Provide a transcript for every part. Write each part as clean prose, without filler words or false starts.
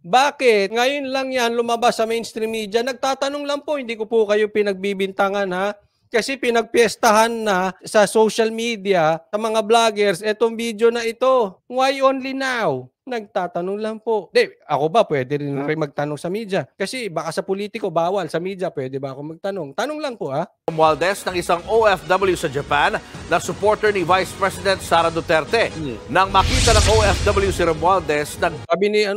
Bakit? Ngayon lang yan lumabas sa mainstream media. Nagtatanong lang po, hindi ko po kayo pinagbibintangan ha. Kasi pinagpiestahan na sa social media, sa mga vloggers, etong video na ito. Why only now? Nagtatanong lang po. Ako ba pwede rin magtanong sa media? Kasi baka sa politiko bawal, sa media pwede ba ako magtanong? Tanong lang po ha. Romualdez ng isang OFW sa Japan na supporter ni Vice President Sara Duterte. Nang makita ng OFW si Romualdez, Sabi ni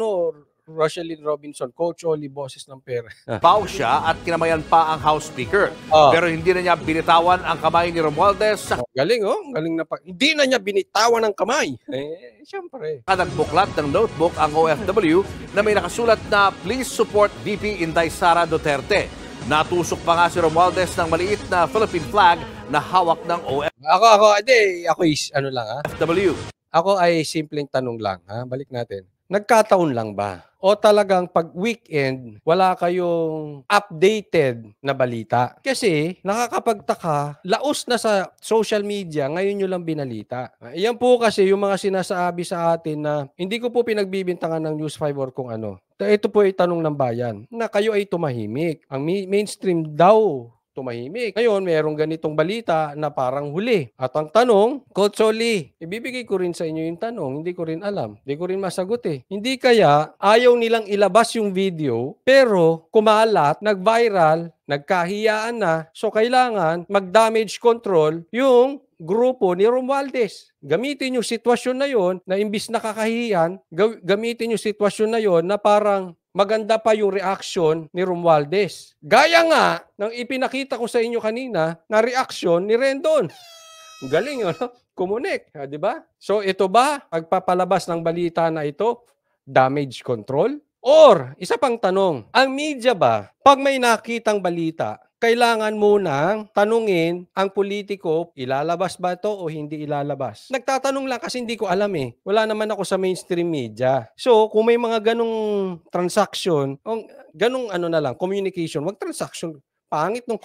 Rosalyn Robinson, Coach Oli, boses ng pera. nagpaw siya at kinamayan pa ang House Speaker. Pero hindi na niya binitawan ang kamay ni Romualdez sa Galing galing na pa. Hindi na niya binitawan ng kamay. Siyempre. nagbuklat ng notebook ang OFW na may nakasulat na please support VP Inday Sara Duterte. Natusok pa nga si Romualdez ng maliit na Philippine flag na hawak ng OFW. Ako ay simpleng tanong lang, ha? Balik natin. Nagkataon lang ba? O talagang pag weekend, wala kayong updated na balita? Kasi nakakapagtaka, laos na sa social media, ngayon nyo lang binalita. Iyan po kasi yung mga sinasabi sa atin na hindi ko po pinagbibintangan ng News 5 or kung ano. Ito po ay tanong ng bayan na kayo ay tumahimik. Ang mainstream daw tumahimik. Ngayon, mayroong ganitong balita na parang huli. At ang tanong, Coach Oli, ibibigay ko rin sa inyo yung tanong, hindi ko rin alam. Hindi ko rin masagot eh. Hindi kaya ayaw nilang ilabas yung video, pero kumalat, nag-viral, nagkahiyaan na, so kailangan mag-damage control yung grupo ni Romualdez. Gamitin yung sitwasyon na yon na imbis nakakahiyan, gamitin yung sitwasyon na yon na parang maganda pa yung reaction ni Romualdez. Gaya nga ng ipinakita ko sa inyo kanina na reaction ni Rendon. Galing yun, no? Kumunik, di ba? So ito ba, pagpapalabas ng balita na ito, damage control? Or, isa pang tanong, ang media ba, pag may nakitang balita, kailangan munang tanungin ang politiko, ilalabas ba ito o hindi ilalabas? Nagtatanong lang kasi hindi ko alam eh. Wala naman ako sa mainstream media. So, kung may mga ganong transaction, ganong communication, wag transaction. Pangit nung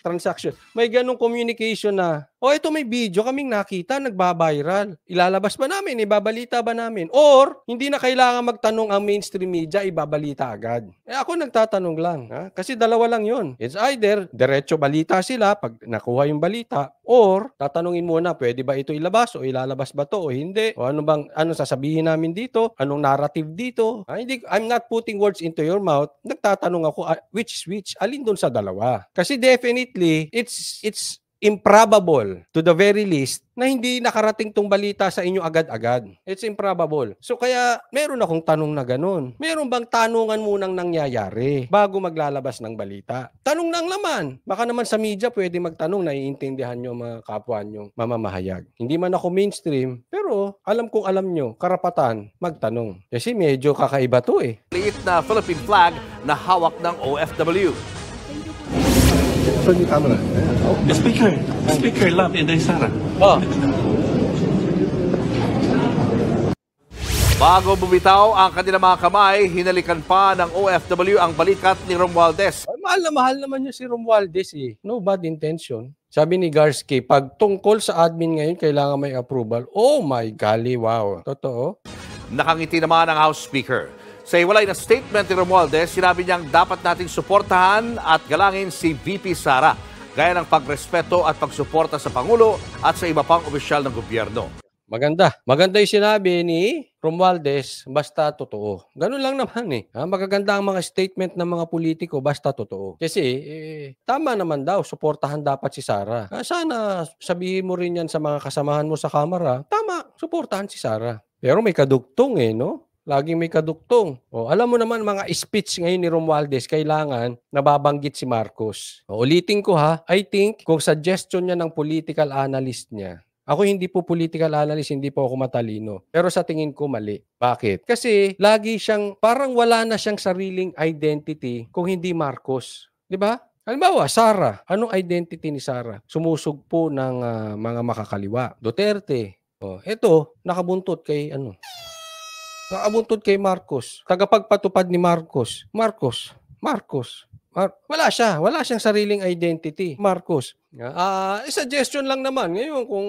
transaction. May ganong communication na, ito may video kaming nakita, nagbabiral. Ilalabas ba namin? Ibabalita ba namin? Or, hindi na kailangan magtanong ang mainstream media, ibabalita agad. Ako nagtatanong lang. Ha? Kasi dalawa lang yun. It's either, diretso balita sila pag nakuha yung balita, or, tatanungin muna, pwede ba ito ilabas o ilalabas ba to o hindi? O ano sasabihin namin dito? Anong narrative dito? I'm not putting words into your mouth. Nagtatanong ako, which? Alin dun sa dalawa? Kasi definitely, it's improbable to the very least na hindi nakarating tong balita sa inyo agad-agad. It's improbable. So kaya meron akong tanong na ganun. Meron bang tanungan munang nangyayari bago maglalabas ng balita? Tanong lang naman. Baka naman sa media pwede magtanong, naiintindihan nyo mga kapwa nyo mamamahayag. Hindi man ako mainstream, pero alam kong alam nyo, karapatan magtanong. Kasi medyo kakaiba to eh. maliit na Philippine flag na hawak ng OFW. Turn your camera. Speaker Love Inday Sara. Bago bumitaw ang kanilang mga kamay, hinalikan pa ng OFW ang balikat ni Romualdez. Mahal naman niya si Romualdez eh. No bad intention. Sabi ni Garski, pag tungkol sa admin ngayon, kailangan may approval. Oh my golly, wow. Totoo? Nakangiti naman ang House Speaker. Sa iwalay na statement ni Romualdez, sinabi niyang dapat nating suportahan at galangin si VP Sara, gaya ng pagrespeto at pagsuporta sa Pangulo at sa iba pang opisyal ng gobyerno. Maganda. Maganda yung sinabi ni Romualdez, basta totoo. Ganun lang naman eh. Magaganda ang mga statement ng mga politiko, basta totoo. Kasi, tama naman daw, suportahan dapat si Sara. Sana sabihin mo rin yan sa mga kasamahan mo sa Kamara, tama, suportahan si Sara. Pero may kadugtong no? Laging may kadugtong. Alam mo naman mga speech ngayon ni Romualdez, kailangan nababanggit si Marcos. Ulitin ko ha, I think kung suggestion niya ng political analyst niya, ako hindi po political analyst, hindi po ako matalino. Pero sa tingin ko mali. Bakit? Kasi lagi siyang, parang wala na siyang sariling identity kung hindi Marcos. Di ba? Halimbawa, Sara. Anong identity ni Sara? Sumusugpo ng mga makakaliwa. Duterte. Ito, nakabuntot kay Nakabuntot kay Marcos. Tagapagpatupad ni Marcos. Wala siyang sariling identity. Marcos. Suggestion lang naman. Ngayon, kung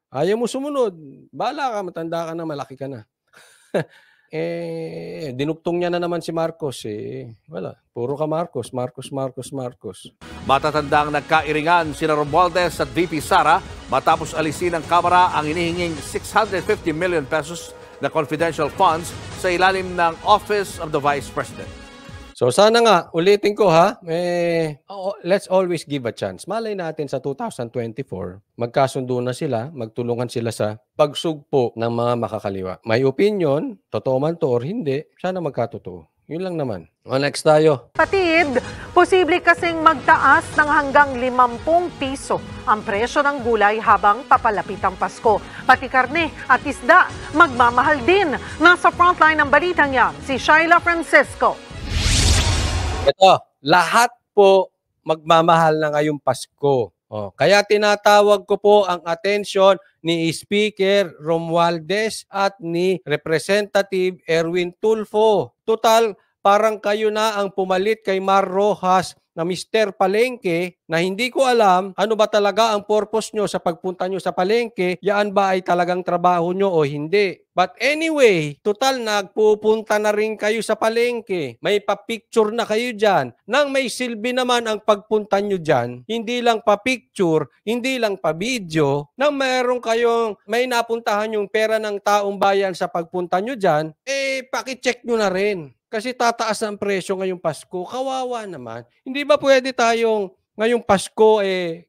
ayaw mo sumunod, bahala ka, matanda ka na, malaki ka na. Dinugtong niya na naman si Marcos. Wala. Puro ka Marcos. Matatandang nagkairingan sina Romualdez at VP Sara matapos alisin ng Kamara ang inihinging 650 million pesos na confidential funds sa ilalim ng Office of the Vice President. So sana nga, ulitin ko ha, let's always give a chance. Malay natin sa 2024, magkasundo na sila, magtulungan sila sa pagsugpo ng mga makakaliwa. May opinion, totoo man to or hindi, sana magkatotoo. Yun lang naman. Next tayo. Patid, posible kasing magtaas ng hanggang 50 piso ang presyo ng gulay habang papalapit ang Pasko. Pati karne at isda, magmamahal din. Nasa frontline ng balitang yan, si Shaila Francisco. Ito, lahat po magmamahal na ngayong Pasko. Kaya tinatawag ko po ang atensyon ni Speaker Romualdez at ni Representative Erwin Tulfo. Total, parang kayo na ang pumalit kay Mar Rojas na Mr. Palengke na hindi ko alam ano ba talaga ang purpose nyo sa pagpunta nyo sa palengke, yaan ba ay talagang trabaho nyo o hindi. But anyway, total nagpupunta na rin kayo sa palengke. May pa-picture na kayo dyan. Nang may silbi naman ang pagpunta nyo dyan, hindi lang pa-picture, hindi lang pa-video, nang may napuntahan yung pera ng taong bayan sa pagpunta nyo dyan, pakicheck nyo na rin. Kasi tataas ang presyo ngayong Pasko. Kawawa naman. Hindi ba pwede tayong ngayong Pasko,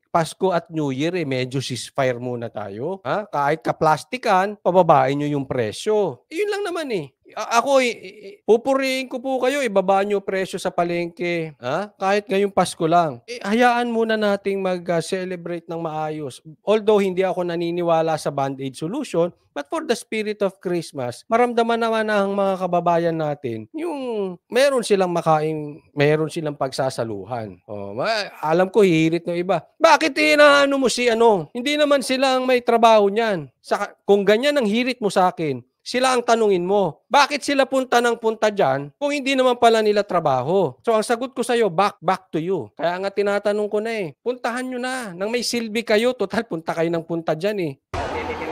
Pasko at New Year, medyo ceasefire muna tayo? Ha? Kahit kaplastikan, pababain nyo yung presyo. Yun lang naman Ako, pupurihin ko po kayo, ibaba nyo presyo sa palengke. Ha? Kahit ngayong Pasko lang. Hayaan muna nating mag-celebrate ng maayos. Although hindi ako naniniwala sa band-aid solution, but for the spirit of Christmas, maramdaman naman ang mga kababayan natin yung meron silang makain, meron silang pagsasaluhan. Alam ko, hihirit ng iba. Bakit inaano mo si ano? Hindi naman sila ang may trabaho niyan. Kung ganyan ang hirit mo sa akin, sila ang tanungin mo. Bakit sila punta ng punta dyan kung hindi naman pala nila trabaho? So ang sagot ko sa'yo, back to you. Kaya nga tinatanong ko na puntahan nyo na. Nang may silbi kayo, total punta kayo ng punta dyan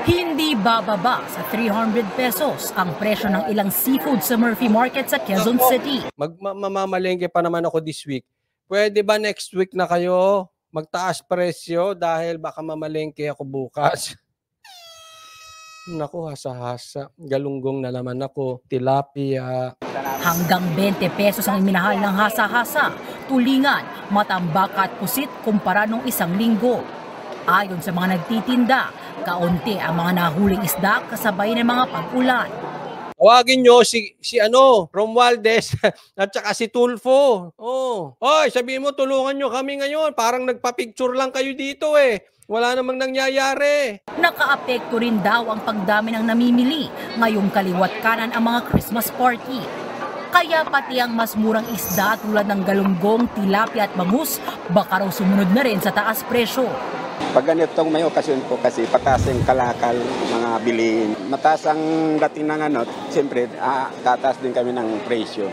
Hindi bababa sa 300 pesos ang presyo ng ilang seafood sa Murphy Market sa Quezon City. Mamamalengke pa naman ako this week. Pwede ba next week na kayo magtaas presyo dahil baka mamalengke ako bukas? Naku, hasa-hasa. Galunggong na naman ako. Tilapia. Hanggang 20 pesos ang iminahal ng hasa-hasa, tulingan, matambak at pusit kumpara nung isang linggo. Ayon sa mga nagtitinda, kaunti ang mga nahuling isda kasabay ng mga pag-ulan. Tawagin nyo si Romualdez at saka si Tulfo. Oy, sabihin mo, tulungan nyo kami ngayon. Parang nagpa-picture lang kayo dito Wala namang nangyayari. Nakaapekto rin daw ang pagdami ng namimili ngayong kaliwat kanan ang mga Christmas party. Kaya pati ang mas murang isda tulad ng galunggong, tilapia at bangus, baka raw sumunod na rin sa taas presyo. Pag ganitong may okasyon po kasi pataas ang kalakal, mga bilihin. Mataas ang dating ng siyempre tataas din kami ng presyo.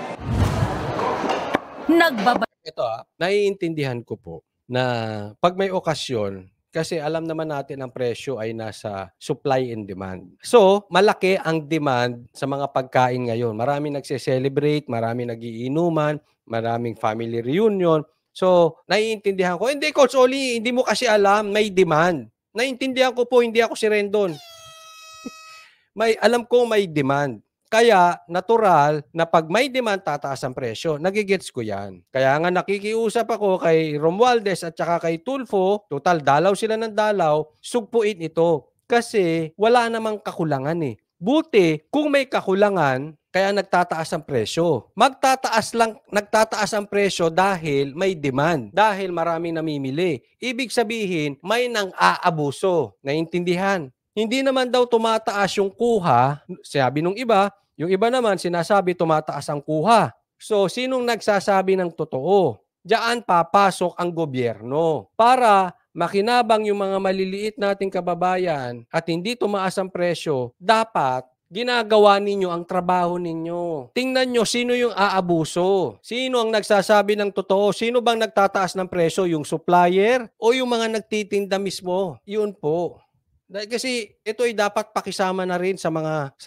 Ito naiintindihan ko po na pag may okasyon, kasi alam naman natin ang presyo ay nasa supply and demand. So, malaki ang demand sa mga pagkain ngayon. Maraming nagse-celebrate, maraming nagiinuman, maraming family reunion. So, naiintindihan ko. Hindi, Coach Oli, hindi mo kasi alam, may demand. Naiintindihan ko po, hindi ako si Rendon. Alam ko may demand. Kaya, natural na pag may demand, tataas ang presyo. Nagigets ko yan. Kaya nga nakikiusap ako kay Romualdez at saka kay Tulfo, total dalaw sila ng dalaw, sugpuin ito. Kasi wala namang kakulangan Buti, kung may kakulangan, kaya nagtataas ang presyo. Nagtataas ang presyo dahil may demand, dahil maraming namimili. Ibig sabihin, may nang aabuso. Naintindihan? Hindi naman daw tumataas yung kuha, sabi nung iba, yung iba naman sinasabi tumataas ang kuha. So, sinong nagsasabi ng totoo? Diyan papasok ang gobyerno para makinabang yung mga maliliit nating kababayan at hindi tumaas ang presyo. Dapat ginagawa ninyo ang trabaho ninyo. Tingnan nyo sino yung aabuso. Sino ang nagsasabi ng totoo? Sino bang nagtataas ng presyo? Yung supplier o yung mga nagtitinda mismo? Yun po. Dahil kasi ito ay dapat pakisama na rin sa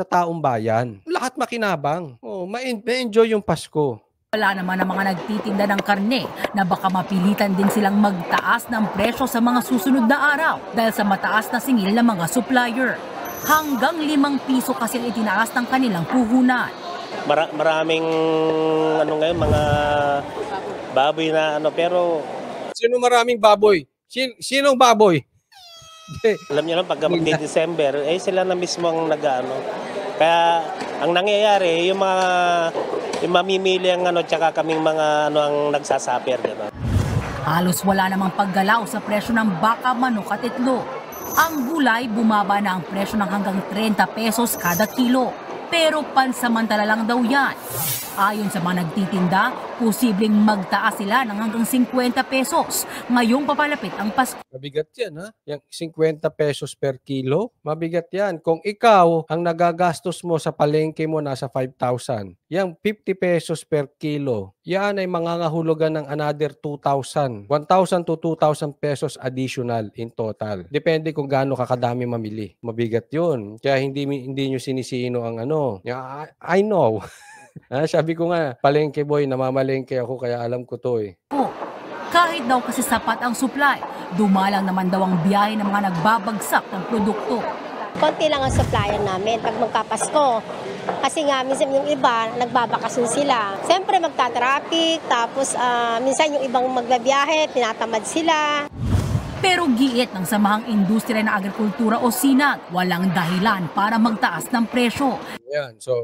taong bayan. Lahat makinabang. Ma-enjoy yung Pasko. Wala naman ang mga nagtitinda ng karne na baka mapilitan din silang magtaas ng presyo sa mga susunod na araw dahil sa mataas na singil ng mga supplier. Hanggang 5 piso kasi ang itinaas ng kanilang puhunan. Maraming ngayon, mga baboy na pero Sino maraming baboy? Sinong baboy? alam niyo lang pag magdi-December, sila na mismo ang Kaya ang nangyayari, yung mamimili ang tsaka kaming mga ang nagsasaper, diba? Halos wala namang paggalaw sa presyo ng baka, manok at itlog. Ang gulay, bumaba na ang presyo ng hanggang 30 pesos kada kilo. Pero pansamantala lang daw yan. Ayon sa mga nagtitinda, posibleng magtaas sila ng hanggang 50 pesos ngayong papalapit ang Pasko. Mabigat yan, ha? Yung 50 pesos per kilo, mabigat yan. Kung ikaw, ang nagagastos mo sa palengke mo nasa 5,000, yung 50 pesos per kilo, yan ay mangangahulugan ng another 2,000. 1,000 to 2,000 pesos additional in total. Depende kung gaano kakadami mamili. Mabigat yun. Kaya hindi nyo sinisino ang I know. Sabi ko nga, palengke boy, namamalengke ako kaya alam ko to eh. Kahit daw kasi sapat ang supply, dumalang naman daw ang biyahe ng mga nagbabagsak ng produkto. Konti lang ang supplier namin pag magkapasko. Kasi nga, minsan yung iba, nagbabakasun sila. Siyempre magta-traffic, tapos minsan yung ibang magbabiyahe, tinatamad sila. Pero giit ng Samahang Industriya ng Agrikultura o SINAG, walang dahilan para magtaas ng presyo. Yan, so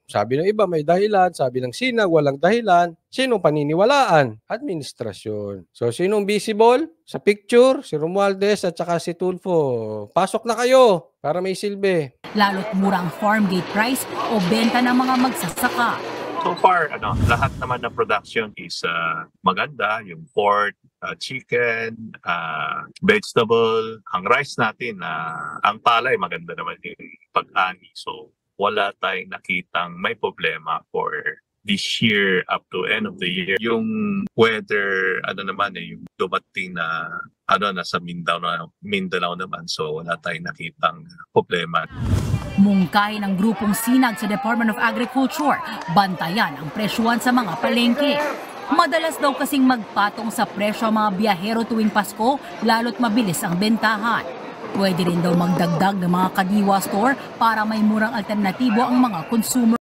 sabi ng iba may dahilan, sabi ng SINAG walang dahilan. Sinong paniniwalaan? Administrasyon. So sinong visible? Sa picture, si Romualdez at saka si Tulfo. Pasok na kayo para may silbi. Lalo't mura ang farm gate price o benta ng mga magsasaka. So far, lahat naman ng production is maganda. Yung pork, chicken, vegetable, ang rice natin, ang palay, maganda naman yung pag-ani. So wala tayong nakitang may problema for this year up to end of the year. Yung weather, yung dumating na, nasa Mindanao naman. So wala tayong nakitang problema. Mungkahi ng grupong SINAG sa Department of Agriculture, bantayan ang presyuhan sa mga palengke. Madalas daw kasing magpatong sa presyo ang mga biyahero tuwing Pasko, lalo't mabilis ang bentahan. Pwede rin daw magdagdag ng mga kadiwa store para may murang alternatibo ang mga consumer.